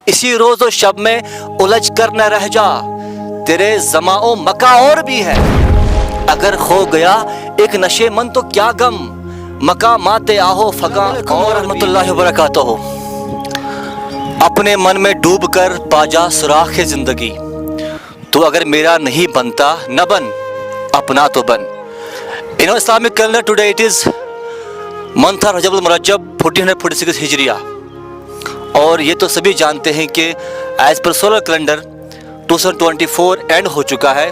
इसी रोज और शब में उलझ कर न रह जा, तेरे ज़माओ मका और भी है। अगर खो गया एक नशे मन तो क्या गम, मका माते आहो फगा और रहमतुल्लाहि व बरकातहू। अपने मन में डूब कर पाजा सुराख जिंदगी, तो अगर मेरा नहीं बनता न बन, अपना तो बन। In Islamic calendar today it is month of Rajab मुरज्जब 1446 हिजरिया, और ये तो सभी जानते हैं कि as per solar calendar 2024 and हो चुका है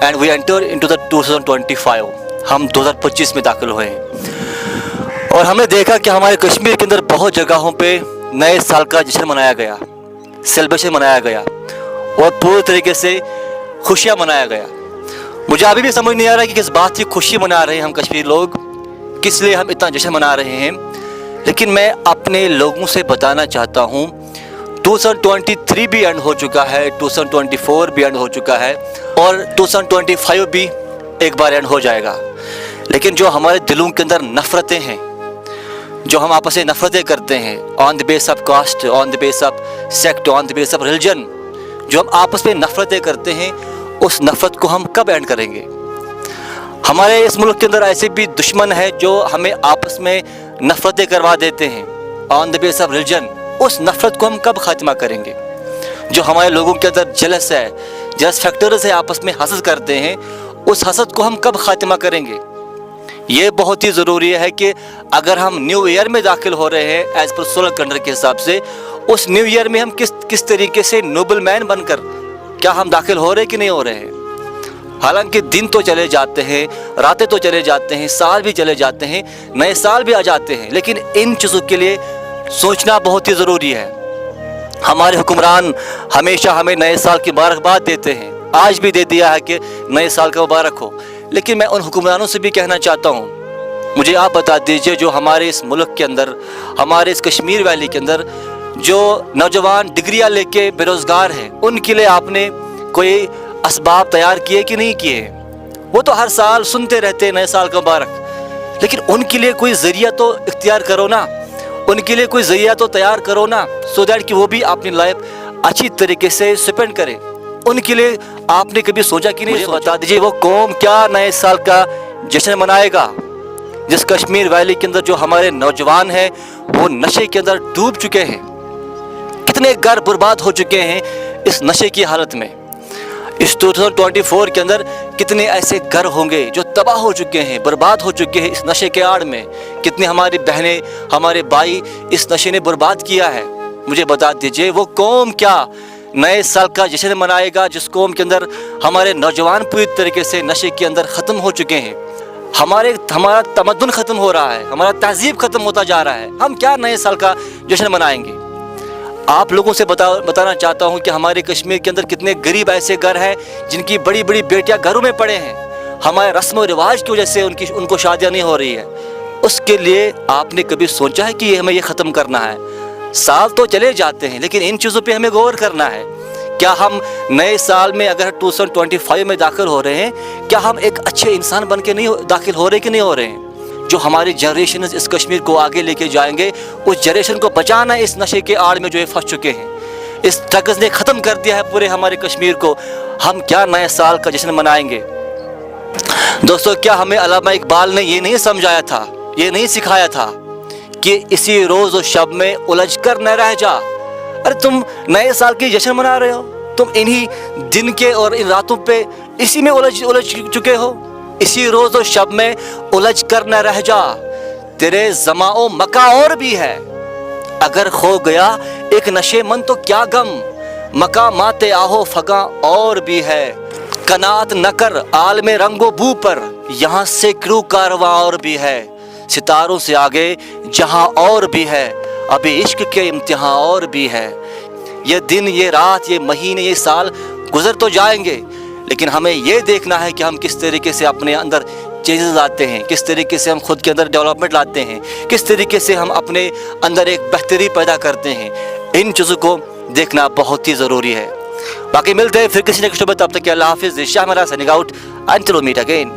and we enter into the 2025। हम 2025 में दाखिल हुए हैं और हमने देखा कि हमारे कश्मीर के अंदर बहुत जगहों पे नए साल का जश्न मनाया गया, सेलिब्रेशन मनाया गया और पूरे तरीके से खुशियाँ मनाया गया। मुझे अभी भी समझ नहीं आ रहा कि किस बात की खुशी मना रहे हैं हम कश्मीर लोग, किस लिए हम इतना जश्न मना रहे हैं। लेकिन मैं अपने लोगों से बताना चाहता हूँ 2023 भी एंड हो चुका है, 2024 भी एंड हो चुका है और 2025 भी एक बार एंड हो जाएगा। लेकिन जो हमारे दिलों के अंदर नफ़रतें हैं, जो हम आपस में नफ़रतें करते हैं on the base of caste, on the base of sect, on the base of religion, जो हम आपस में नफ़रतें करते हैं, उस नफ़रत को हम कब एंड करेंगे। हमारे इस मुल्क के अंदर ऐसे भी दुश्मन है जो हमें आपस में नफ़रतें करवा देते हैं on the base of religion, उस नफ़रत को हम कब ख़ात्मा करेंगे। जो हमारे लोगों के अंदर जलस है, जलस फैक्टर्स है, आपस में हसद करते हैं, उस हसद को हम कब ख़ात्मा करेंगे। ये बहुत ही ज़रूरी है कि अगर हम न्यू ईयर में दाखिल हो रहे हैं एज़ पर सोलर कैलेंडर के हिसाब से, उस न्यू ईयर में हम किस तरीके से नोबल मैन बनकर क्या हम दाखिल हो रहे हैं कि नहीं हो रहे हैं। हालांकि दिन तो चले जाते हैं, रातें तो चले जाते हैं, साल भी चले जाते हैं, नए साल भी आ जाते हैं, लेकिन इन चीज़ों के लिए सोचना बहुत ही ज़रूरी है। हमारे हुक्मरान हमेशा हमें नए साल की मुबारकबाद देते हैं, आज भी दे दिया है कि नए साल का मुबारक हो। लेकिन मैं उन हुक्मरानों से भी कहना चाहता हूँ, मुझे आप बता दीजिए जो हमारे इस मुल्क के अंदर, हमारे इस कश्मीर वैली के अंदर जो नौजवान डिग्रियाँ लेके बेरोज़गार हैं, उनके लिए आपने कोई असबाब तैयार किए कि नहीं किए। वो तो हर साल सुनते रहते हैं नए साल का मुबारक, लेकिन उनके लिए कोई ज़रिया तो इख्तियार करो ना, उनके लिए कोई ज़रिया तो तैयार करो ना, सो दैट कि वो भी अपनी लाइफ अच्छी तरीके से स्पेंड करें। उनके लिए आपने कभी सोचा कि नहीं। मुझे बता दीजिए वो कौम क्या नए साल का जश्न मनाएगा जिस कश्मीर वैली के अंदर जो हमारे नौजवान हैं वो नशे के अंदर डूब चुके हैं। कितने घर बर्बाद हो चुके हैं इस नशे की हालत में। इस 2024 के अंदर कितने ऐसे घर होंगे जो तबाह हो चुके हैं, बर्बाद हो चुके हैं इस नशे के आड़ में। कितनी हमारी बहनें, हमारे भाई इस नशे ने बर्बाद किया है। मुझे बता दीजिए वो कौम क्या नए साल का जश्न मनाएगा जिस कौम के अंदर हमारे नौजवान पूरी तरीके से नशे के अंदर ख़त्म हो चुके हैं। हमारा तमद्दुन ख़त्म हो रहा है, हमारा तहजीब ख़त्म होता जा रहा है। हम क्या नए साल का जश्न मनाएंगे। आप लोगों से बताना चाहता हूं कि हमारे कश्मीर के अंदर कितने गरीब ऐसे घर हैं जिनकी बड़ी बड़ी बेटियां घरों में पड़े हैं। हमारे रस्म व रिवाज की वजह से उनको शादियां नहीं हो रही है। उसके लिए आपने कभी सोचा है कि हमें ये ख़त्म करना है। साल तो चले जाते हैं लेकिन इन चीज़ों पे हमें गौर करना है। क्या हम नए साल में अगर 2025 में दाखिल हो रहे हैं, क्या हम एक अच्छे इंसान बन के नहीं दाखिल हो रहे कि नहीं हो रहे हैं। जो हमारी जनरेशन इस कश्मीर को आगे लेके जाएंगे, उस जनरेशन को बचाना है इस नशे के आड़ में जो ये फंस चुके हैं। इस ड्रग्स ने ख़त्म कर दिया है पूरे हमारे कश्मीर को। हम क्या नए साल का जश्न मनाएंगे। दोस्तों, क्या हमें अल्लामा इकबाल ने ये नहीं समझाया था, ये नहीं सिखाया था कि इसी रोज़ और शब में उलझ कर न रह जा। अरे तुम नए साल की जश्न मना रहे हो, तुम इन्हीं दिन के और इन रातों पे इसी में उलझ चुके हो। इसी रोज़ और शब में उलझ कर न रह जा, तेरे ज़माओ मका और भी है। अगर खो गया एक नशे मन तो क्या गम, मका माते आहो फगा और भी है। कनात न कर आलमे रंगो बू पर, यहाँ से क्रू कारवां और भी है। सितारों से आगे जहां और भी है, अभी इश्क के इम्तिहान और भी है। ये दिन, ये रात, ये महीने, ये साल गुजर तो जाएंगे, लेकिन हमें ये देखना है कि हम किस तरीके से अपने अंदर चेंजेस लाते हैं, किस तरीके से हम खुद के अंदर डेवलपमेंट लाते हैं, किस तरीके से हम अपने अंदर एक बेहतरी पैदा करते हैं। इन चीज़ों को देखना बहुत ही ज़रूरी है। बाकी मिलते हैं फिर किसी नेक्स्ट। तब तक के अल्लाह हाफिज़। शाह मेरा signing out, until we meet again.